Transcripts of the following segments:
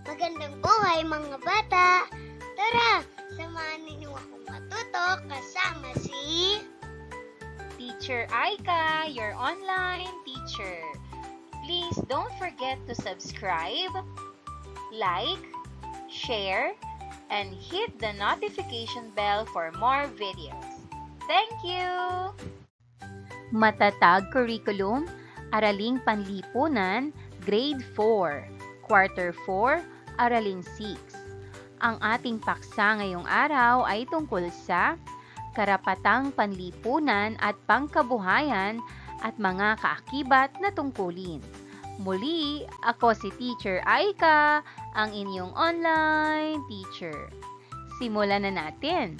Magandang buhay mga bata! Tara, samahan ninyo akong matuto kasama si Teacher Aika, your online teacher. Please don't forget to subscribe, like, share, and hit the notification bell for more videos. Thank you! Matatag Curriculum, Araling Panlipunan, Grade 4, Quarter 4, Aralin 6. Ang ating paksa ngayong araw ay tungkol sa karapatang panlipunan at pangkabuhayan at mga kaakibat na tungkulin. Muli, ako si Teacher Aika, ang inyong online teacher. Simulan na natin.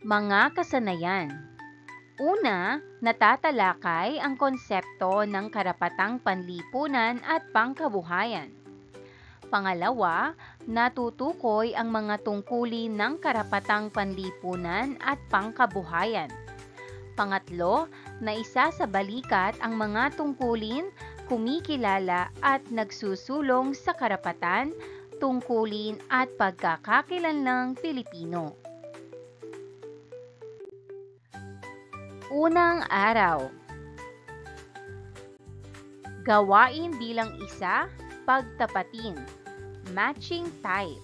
Mga kasanayan. Una, natatalakay ang konsepto ng karapatang panlipunan at pangkabuhayan. Pangalawa, natutukoy ang mga tungkulin ng karapatang panlipunan at pangkabuhayan. Pangatlo, naisasabalikat ang mga tungkulin, kumikilala at nagsusulong sa karapatan, tungkulin at pagkakakilanlang Pilipino. Unang araw. Gawain bilang isa, pagtapatin. Matching type.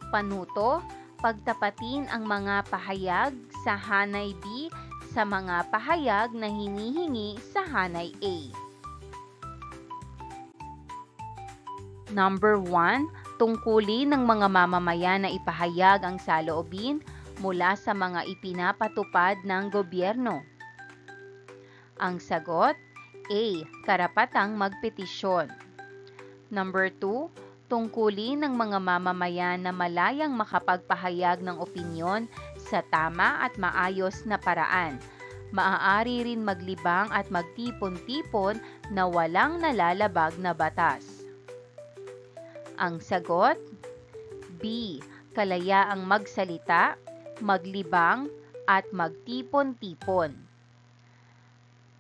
Panuto, pagtapatin ang mga pahayag sa hanay B sa mga pahayag na hinihingi sa hanay A. Number 1, tungkulin ng mga mamamayan na ipahayag ang saloobin mula sa mga ipinapatupad ng gobyerno. Ang sagot, A. Karapatang magpetisyon. Number 2, tungkulin ng mga mamamayan na malayang makapagpahayag ng opinyon sa tama at maayos na paraan. Maaari rin maglibang at magtipon-tipon na walang nalalabag na batas. Ang sagot, B. Kalayaang magsalita, maglibang, at magtipon-tipon.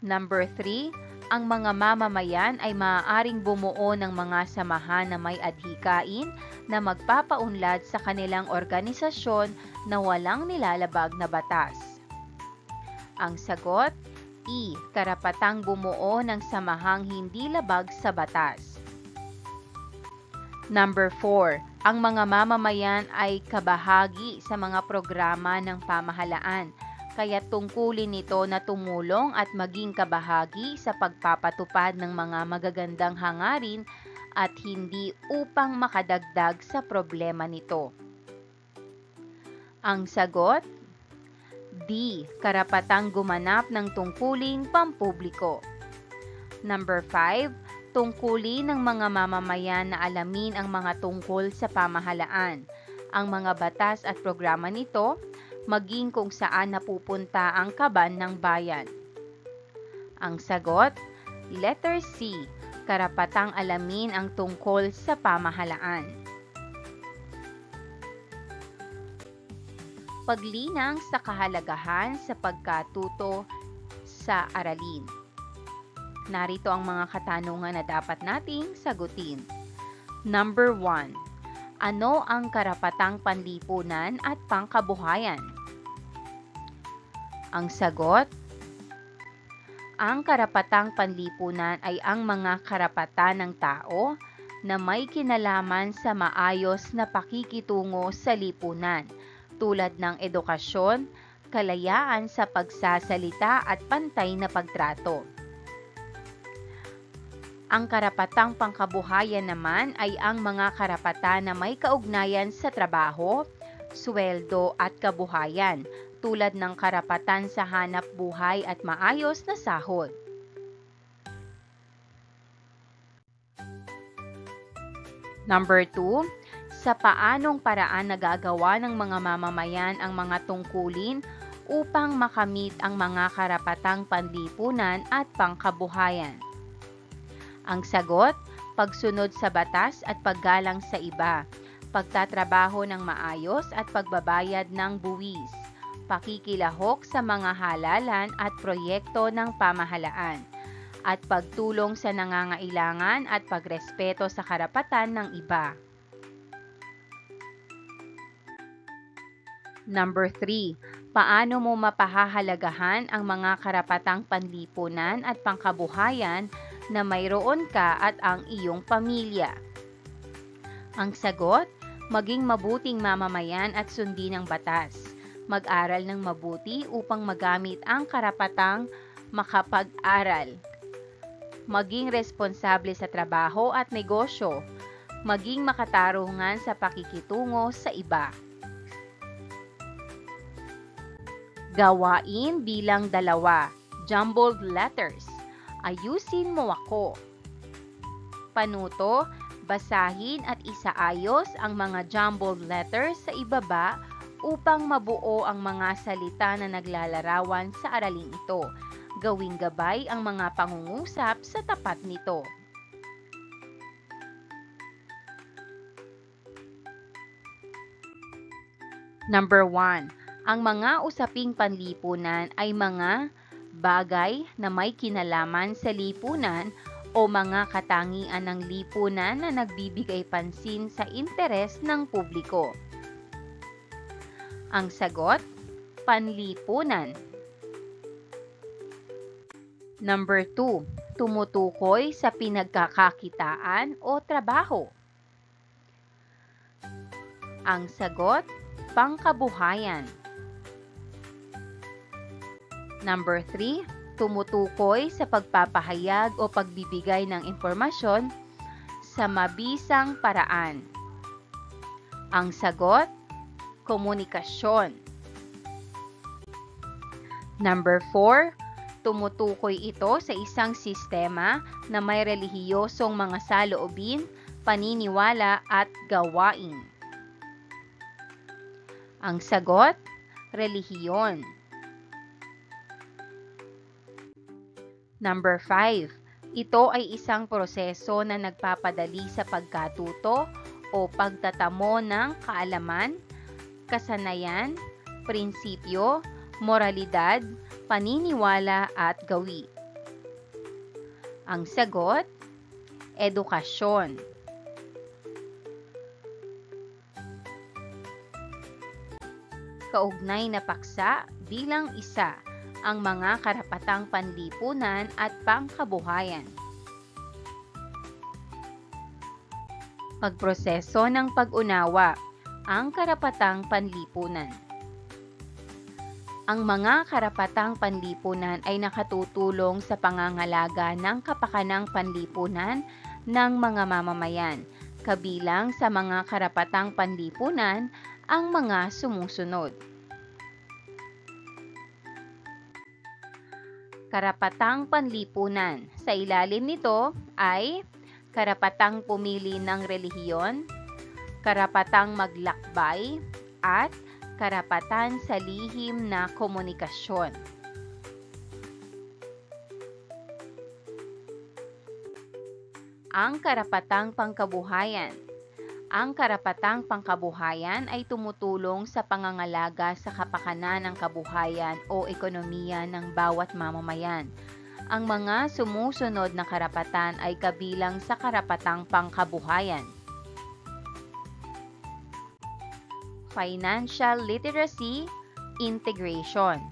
Number 3, ang mga mamamayan ay maaaring bumuo ng mga samahan na may adhikain na magpapaunlad sa kanilang organisasyon na walang nilalabag na batas. Ang sagot, E. Karapatang bumuo ng samahang hindi labag sa batas. Number 4, ang mga mamamayan ay kabahagi sa mga programa ng pamahalaan, kaya tungkulin nito na tumulong at maging kabahagi sa pagpapatupad ng mga magagandang hangarin at hindi upang makadagdag sa problema nito. Ang sagot, D. Karapatang gumanap ng tungkuling pampubliko. Number 5, tungkulin ng mga mamamayan na alamin ang mga tungkol sa pamahalaan, ang mga batas at programa nito, maging kung saan napupunta ang kaban ng bayan. Ang sagot, letter C. Karapatang alamin ang tungkol sa pamahalaan. Paglinang sa kahalagahan sa pagkatuto sa aralin. Narito ang mga katanungan na dapat nating sagutin. Number 1. Ano ang karapatang panlipunan at pangkabuhayan? Ang sagot, ang karapatang panlipunan ay ang mga karapatan ng tao na may kinalaman sa maayos na pakikitungo sa lipunan, tulad ng edukasyon, kalayaan sa pagsasalita at pantay na pagtrato. Ang karapatang pangkabuhayan naman ay ang mga karapatan na may kaugnayan sa trabaho, sweldo at kabuhayan, tulad ng karapatan sa hanap buhay at maayos na sahod. Number 2, sa paanong paraan nagagawa ng mga mamamayan ang mga tungkulin upang makamit ang mga karapatang panlipunan at pangkabuhayan? Ang sagot, pagsunod sa batas at paggalang sa iba, pagtatrabaho ng maayos at pagbabayad ng buwis, pakikilahok sa mga halalan at proyekto ng pamahalaan, at pagtulong sa nangangailangan at pagrespeto sa karapatan ng iba. Number 3. Paano mo mapahahalagahan ang mga karapatang panlipunan at pangkabuhayan na mayroon ka at ang iyong pamilya? Ang sagot, maging mabuting mamamayan at sundin ang batas. Mag-aral ng mabuti upang magamit ang karapatang makapag-aral. Maging responsable sa trabaho at negosyo. Maging makatarungan sa pakikitungo sa iba. Gawain bilang 2, jumbled letters. Ayusin mo ako. Panuto, basahin at isaayos ang mga jumbled letters sa ibaba upang mabuo ang mga salita na naglalarawan sa araling ito. Gawing gabay ang mga pangungusap sa tapat nito. Number 1. Ang mga usaping panlipunan ay mga bagay na may kinalaman sa lipunan o mga katangian ng lipunan na nagbibigay pansin sa interes ng publiko. Ang sagot, panlipunan. Number 2. Tumutukoy sa pinagkakakitaan o trabaho. Ang sagot, pangkabuhayan. Number 3. Tumutukoy sa pagpapahayag o pagbibigay ng impormasyon sa mabisang paraan. Ang sagot, komunikasyon. Number 4. Tumutukoy ito sa isang sistema na may relihiyosong mga saloobin, paniniwala at gawain. Ang sagot, relihiyon. Number 5. Ito ay isang proseso na nagpapadali sa pagkatuto o pagtatamo ng kaalaman, kasanayan, prinsipyo, moralidad, paniniwala at gawi. Ang sagot, edukasyon. Kaugnay na paksa bilang 1 ang mga karapatang panlipunan at pangkabuhayan. Pagproseso ng pag-unawa, ang karapatang panlipunan. Ang mga karapatang panlipunan ay nakatutulong sa pangangalaga ng kapakanang panlipunan ng mga mamamayan, kabilang sa mga karapatang panlipunan ang mga sumusunod. Karapatang panlipunan. Sa ilalim nito ay karapatang pumili ng relihiyon, karapatang maglakbay, at karapatan sa lihim na komunikasyon. Ang karapatang pangkabuhayan. Ang karapatang pangkabuhayan ay tumutulong sa pangangalaga sa kapakanan ng kabuhayan o ekonomiya ng bawat mamamayan. Ang mga sumusunod na karapatan ay kabilang sa karapatang pangkabuhayan. Financial literacy, integration.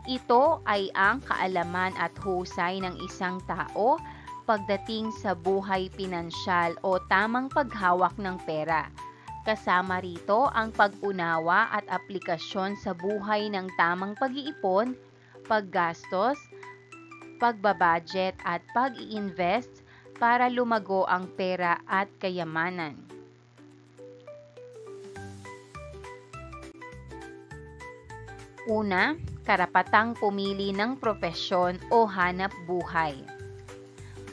Ito ay ang kaalaman at husay ng isang tao pagdating sa buhay pinansyal o tamang paghawak ng pera. Kasama rito ang pag-unawa at aplikasyon sa buhay ng tamang pag-iipon, paggastos, pagbabudget at pag-i-invest para lumago ang pera at kayamanan. Una, karapatang pumili ng propesyon o hanap buhay.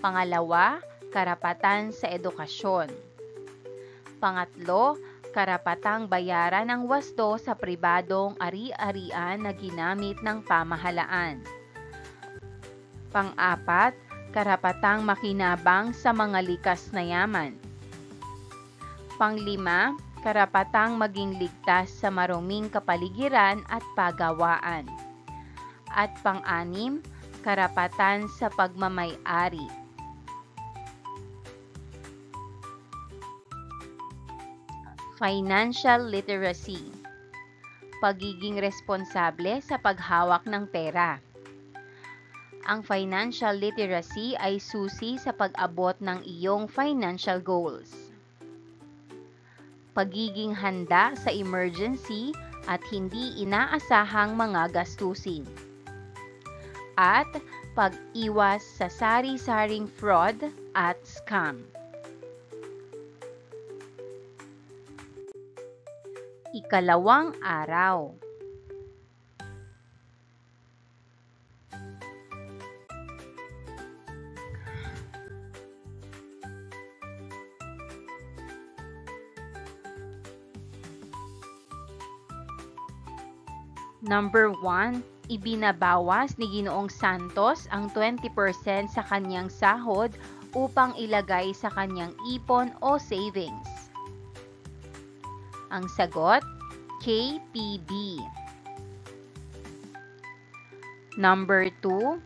Pangalawa, karapatan sa edukasyon. Pangatlo, karapatang bayaran ng wasto sa pribadong ari-arian na ginamit ng pamahalaan. Pang-apat, karapatang makinabang sa mga likas na yaman. Pang-5, karapatang maging ligtas sa maruming kapaligiran at pagawaan. At pang-6, karapatan sa pagmamay-ari. Financial literacy, pagiging responsable sa paghawak ng pera. Ang financial literacy ay susi sa pag-abot ng iyong financial goals. Pagiging handa sa emergency at hindi inaasahang mga gastusin. At pag-iwas sa sari-saring fraud at scam. Ikalawang araw. Number 1, ibinabawas ni Ginoong Santos ang 20% sa kanyang sahod upang ilagay sa kanyang ipon o savings. Ang sagot, KPB. Number 2,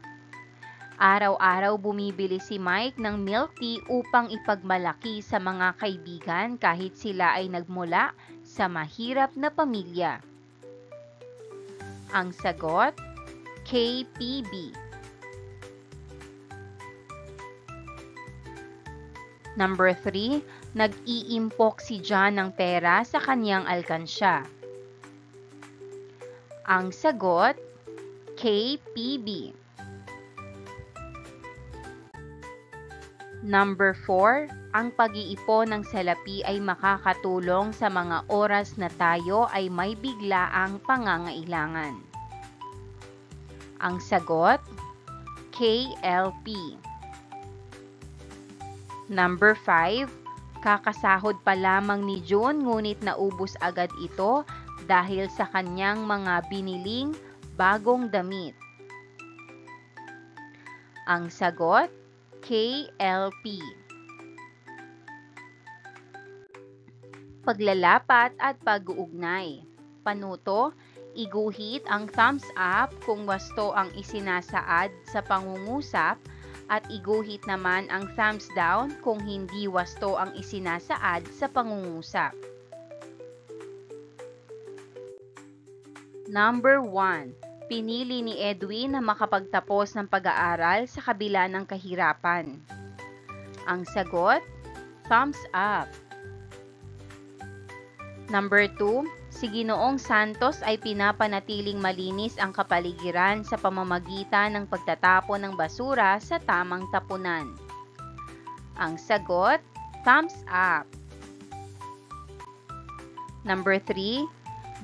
araw-araw bumibili si Mike ng milk tea upang ipagmalaki sa mga kaibigan kahit sila ay nagmula sa mahirap na pamilya. Ang sagot, KPB. Number 3, nag-iimpok si John ng pera sa kanyang alkansya. Ang sagot, KPB. Number 4, ang pag-iipon ng salapi ay makakatulong sa mga oras na tayo ay may biglaang pangangailangan. Ang sagot, KLP. Number 5, kakasahod pa lamang ni June ngunit naubos agad ito dahil sa kanyang mga biniling bagong damit. Ang sagot, KLP. Paglalapat at pag-uugnay. Panuto, iguhit ang thumbs up kung wasto ang isinasaad sa pangungusap at iguhit naman ang thumbs down kung hindi wasto ang isinasaad sa pangungusap. Number 1, pinili ni Edwin na makapagtapos ng pag-aaral sa kabila ng kahirapan. Ang sagot, thumbs up. Number 2, si Ginoong Santos ay pinapanatiling malinis ang kapaligiran sa pamamagitan ng pagtatapon ng basura sa tamang tapunan. Ang sagot, thumbs up. Number 3,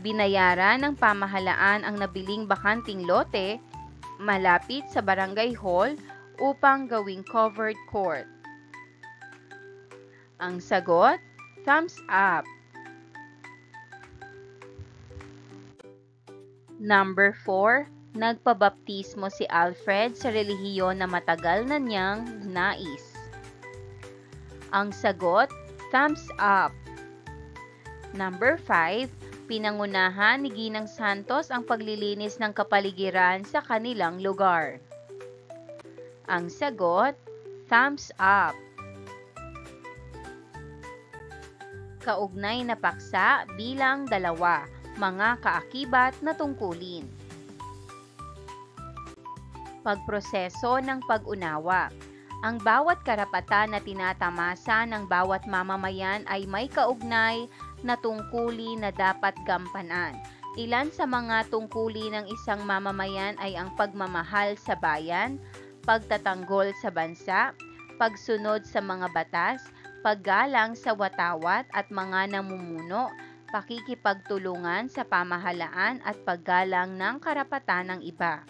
binayaran ng pamahalaan ang nabiling bakanting lote malapit sa barangay hall upang gawing covered court. Ang sagot, thumbs up. Number 4, nagpabaptismo si Alfred sa relihiyon na matagal na niyang nais. Ang sagot, thumbs up. Number 5, pinangunahan ni Ginang Santos ang paglilinis ng kapaligiran sa kanilang lugar. Ang sagot, thumbs up. Kaugnay na paksa bilang 2. Mga kaakibat na tungkulin. Pagproseso ng pag-unawa. Ang bawat karapatan na tinatamasa ng bawat mamamayan ay may kaugnay na tungkulin na dapat gampanan. Ilan sa mga tungkulin ng isang mamamayan ay ang pagmamahal sa bayan, pagtatanggol sa bansa, pagsunod sa mga batas, paggalang sa watawat at mga namumuno, pakikipagtulungan sa pamahalaan at paggalang ng karapatan ng iba.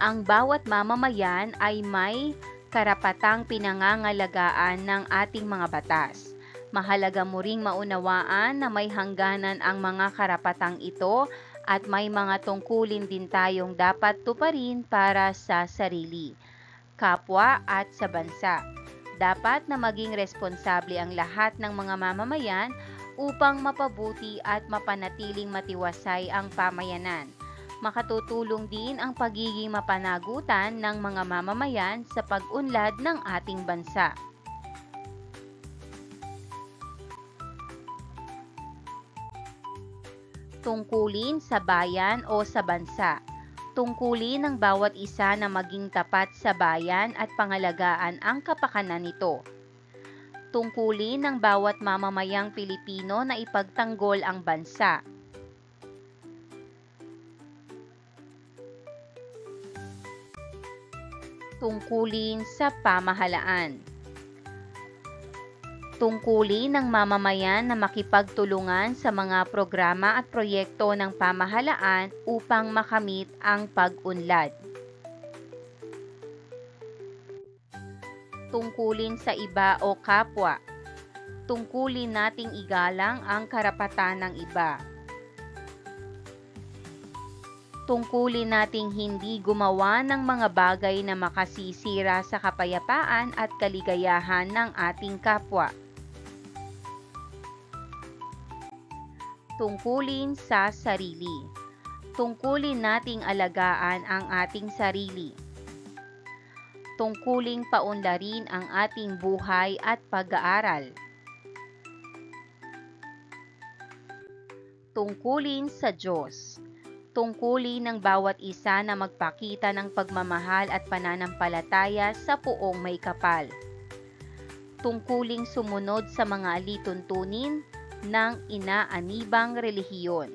Ang bawat mamamayan ay may karapatang pinangangalagaan ng ating mga batas. Mahalaga mo ring maunawaan na may hangganan ang mga karapatang ito at may mga tungkulin din tayong dapat tuparin para sa sarili, kapwa at sa bansa. Dapat na maging responsable ang lahat ng mga mamamayan upang mapabuti at mapanatiling matiwasay ang pamayanan. Makatutulong din ang pagiging mapanagutan ng mga mamamayan sa pag-unlad ng ating bansa. Tungkulin sa bayan o sa bansa. Tungkulin ng bawat isa na maging tapat sa bayan at pangalagaan ang kapakanan nito. Tungkulin ng bawat mamamayang Pilipino na ipagtanggol ang bansa. Tungkulin sa pamahalaan. Tungkulin ng mamamayan na makipagtulungan sa mga programa at proyekto ng pamahalaan upang makamit ang pag-unlad. Tungkulin sa iba o kapwa. Tungkulin nating igalang ang karapatan ng iba. Tungkulin nating hindi gumawa ng mga bagay na makasisira sa kapayapaan at kaligayahan ng ating kapwa. Tungkulin sa sarili. Tungkulin nating alagaan ang ating sarili. Tungkuling paunlarin ang ating buhay at pag-aaral. Tungkulin sa Diyos. Tungkulin ng bawat isa na magpakita ng pagmamahal at pananampalataya sa Poong May Kapal. Tungkuling sumunod sa mga alituntunin ng inaanibang relihiyon.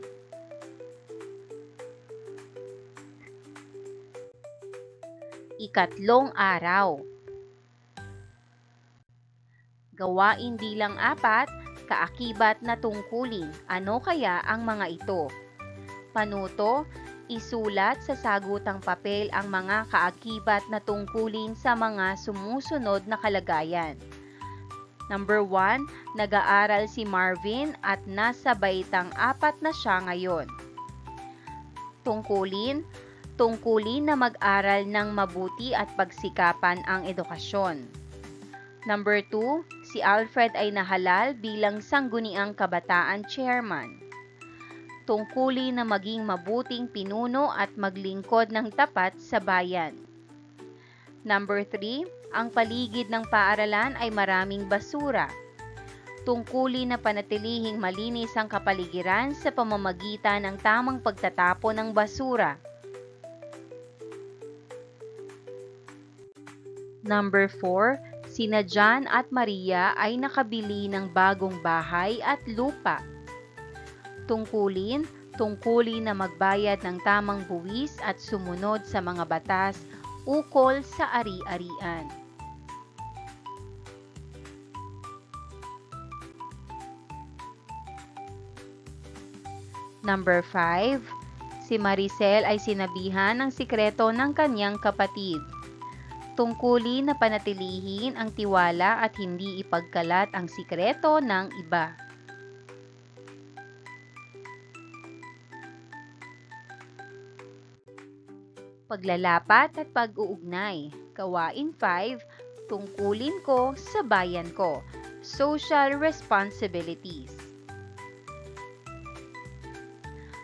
Ikatlong araw. Gawain bilang 4, kaakibat na tungkulin. Ano kaya ang mga ito? Panuto, isulat sa sagutang papel ang mga kaakibat na tungkulin sa mga sumusunod na kalagayan. Number 1, nag-aaral si Marvin at nasa baitang 4 na siya ngayon. Tungkulin na mag-aral ng mabuti at pagsikapan ang edukasyon. Number 2, si Alfred ay nahalal bilang Sangguniang Kabataan Chairman. Tungkulin na maging mabuting pinuno at maglingkod ng tapat sa bayan. Number 3, ang paligid ng paaralan ay maraming basura. Tungkulin na panatilihing malinis ang kapaligiran sa pamamagitan ng tamang pagtatapon ng basura. Number 4, sina John at Maria ay nakabili ng bagong bahay at lupa. Tungkulin na magbayad ng tamang buwis at sumunod sa mga batas ukol sa ari-arian. Number 5, si Maricel ay sinabihan ng sikreto ng kanyang kapatid. Tungkulin na panatilihin ang tiwala at hindi ipagkalat ang sikreto ng iba. Paglalapat at pag-uugnay. Gawain 5, tungkulin ko sa bayan ko. Social responsibilities.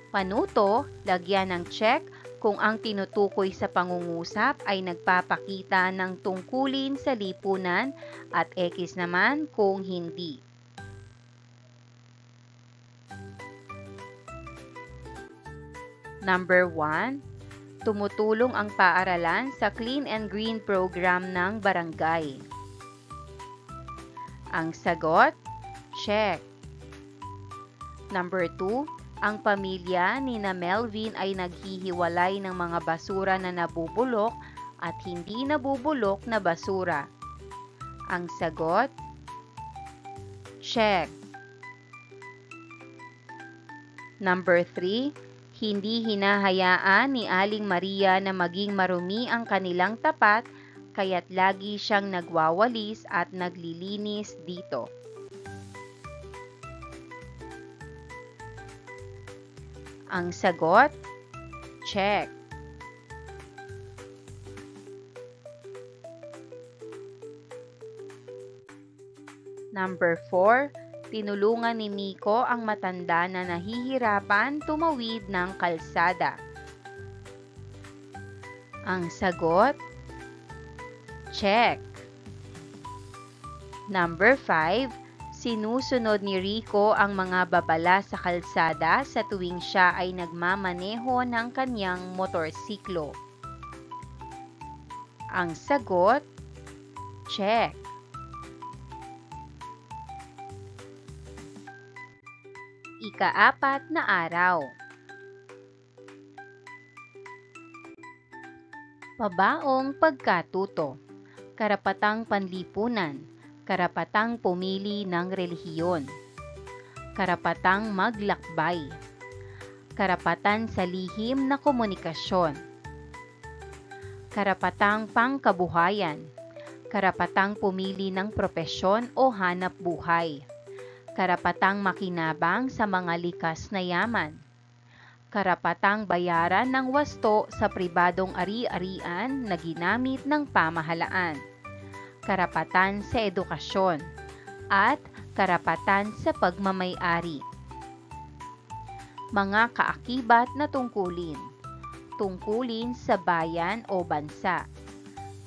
Panuto, lagyan ng check kung ang tinutukoy sa pangungusap ay nagpapakita ng tungkulin sa lipunan at X naman kung hindi. Number 1, tumutulong ang paaralan sa Clean and Green program ng barangay. Ang sagot, check. Number 2, ang pamilya ni na Melvin ay naghihiwalay ng mga basura na nabubulok at hindi nabubulok na basura. Ang sagot, check. Number 3, hindi hinahayaan ni Aling Maria na maging marumi ang kanilang tapat, kaya't lagi siyang nagwawalis at naglilinis dito. Ang sagot, check. Number 4, Tinulungan ni Nico ang matanda na nahihirapan tumawid ng kalsada. Ang sagot, check. Number 5, sinusunod ni Rico ang mga babala sa kalsada sa tuwing siya ay nagmamaneho ng kanyang motorsiklo. Ang sagot, check. Ika-4 na araw. Pabaong pagkatuto, karapatang panlipunan, karapatang pumili ng relihiyon, karapatang maglakbay, karapatan sa lihim na komunikasyon, karapatang pangkabuhayan, karapatang pumili ng propesyon o hanap buhay, karapatang makinabang sa mga likas na yaman, karapatang bayaran ng wasto sa pribadong ari-arian na ginamit ng pamahalaan, karapatan sa edukasyon, at karapatan sa pagmamay-ari. Mga kaakibat na tungkulin: tungkulin sa bayan o bansa,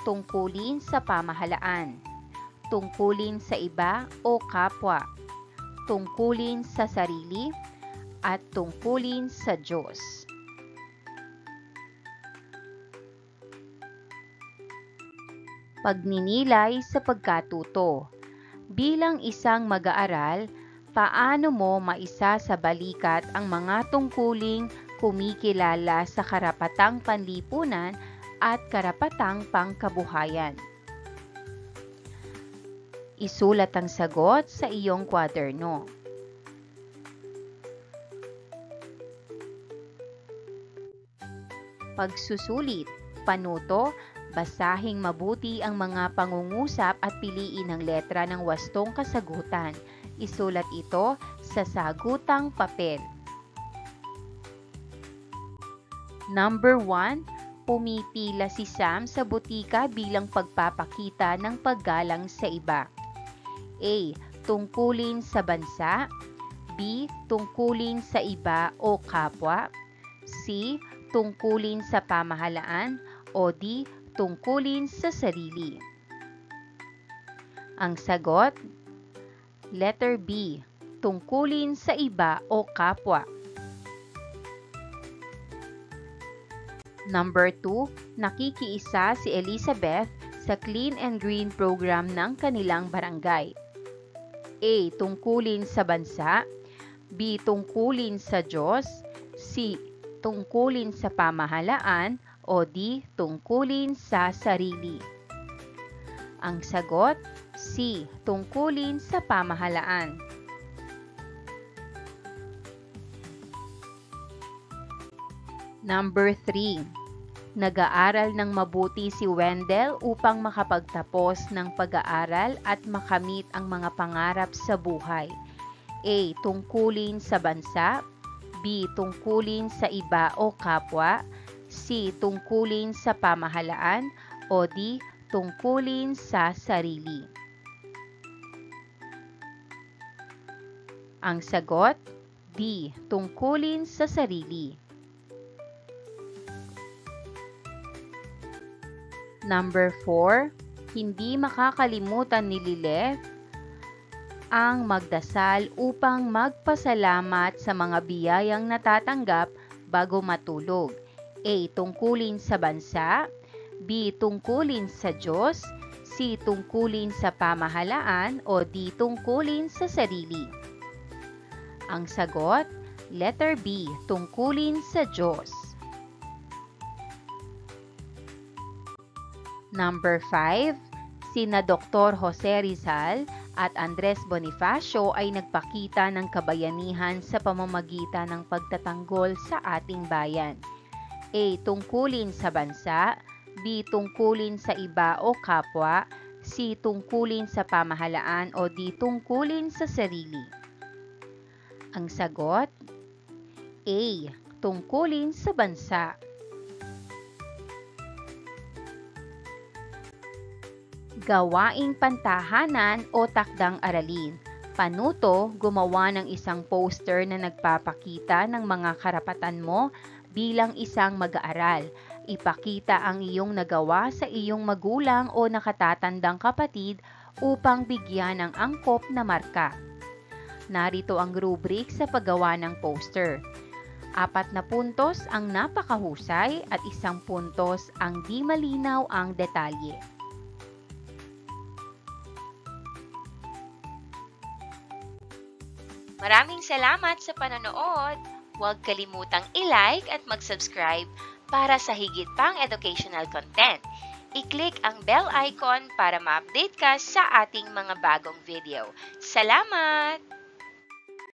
tungkulin sa pamahalaan, tungkulin sa iba o kapwa, tungkulin sa sarili, at tungkulin sa Diyos. Pagninilay sa pagkatuto. Bilang isang mag-aaral, paano mo maisasabalikat ang mga tungkuling kumikilala sa karapatang panlipunan at karapatang pangkabuhayan? Isulat ang sagot sa iyong kwaderno. Pagsusulit, panuto, basahing mabuti ang mga pangungusap at piliin ang letra ng wastong kasagutan. Isulat ito sa sagutang papel. Number 1, pumipila si Sam sa butika bilang pagpapakita ng paggalang sa iba. A. Tungkulin sa bansa. B. Tungkulin sa iba o kapwa. C. Tungkulin sa pamahalaan, o D. Tungkulin sa sarili. Ang sagot, letter B. Tungkulin sa iba o kapwa. Number 2, nakikiisa si Elizabeth sa Clean and Green program ng kanilang barangay. A. Tungkulin sa bansa. B. Tungkulin sa Diyos. C. Tungkulin sa pamahalaan, o D. Tungkulin sa sarili. Ang sagot, C. Tungkulin sa pamahalaan. Number 3, nag-aaral ng mabuti si Wendell upang makapagtapos ng pag-aaral at makamit ang mga pangarap sa buhay. A. Tungkulin sa bansa. B. Tungkulin sa iba o kapwa. C. Tungkulin sa pamahalaan, o D. Tungkulin sa sarili. Ang sagot, D. Tungkulin sa sarili. Number 4, hindi makakalimutan ni Lilith ang magdasal upang magpasalamat sa mga biyayang natatanggap bago matulog. A. Tungkulin sa bansa. B. Tungkulin sa Diyos. C. Tungkulin sa pamahalaan, o D. Tungkulin sa sarili. Ang sagot, letter B. Tungkulin sa Diyos. Number 5, sina Dr. Jose Rizal at Andres Bonifacio ay nagpakita ng kabayanihan sa pamamagitan ng pagtatanggol sa ating bayan. A. Tungkulin sa bansa. B. Tungkulin sa iba o kapwa. C. Tungkulin sa pamahalaan, o D. Tungkulin sa sarili. Ang sagot, A. Tungkulin sa bansa. Gawaing pantahanan o takdang aralin. Panuto, gumawa ng isang poster na nagpapakita ng mga karapatan mo bilang isang mag-aaral. Ipakita ang iyong nagawa sa iyong magulang o nakatatandang kapatid upang bigyan ng angkop na marka. Narito ang rubric sa paggawa ng poster. 4 na puntos ang napakahusay at 1 puntos ang di malinaw ang detalye. Maraming salamat sa panonood. Huwag kalimutang i-like at mag-subscribe para sa higit pang educational content. I-click ang bell icon para ma-update ka sa ating mga bagong video. Salamat!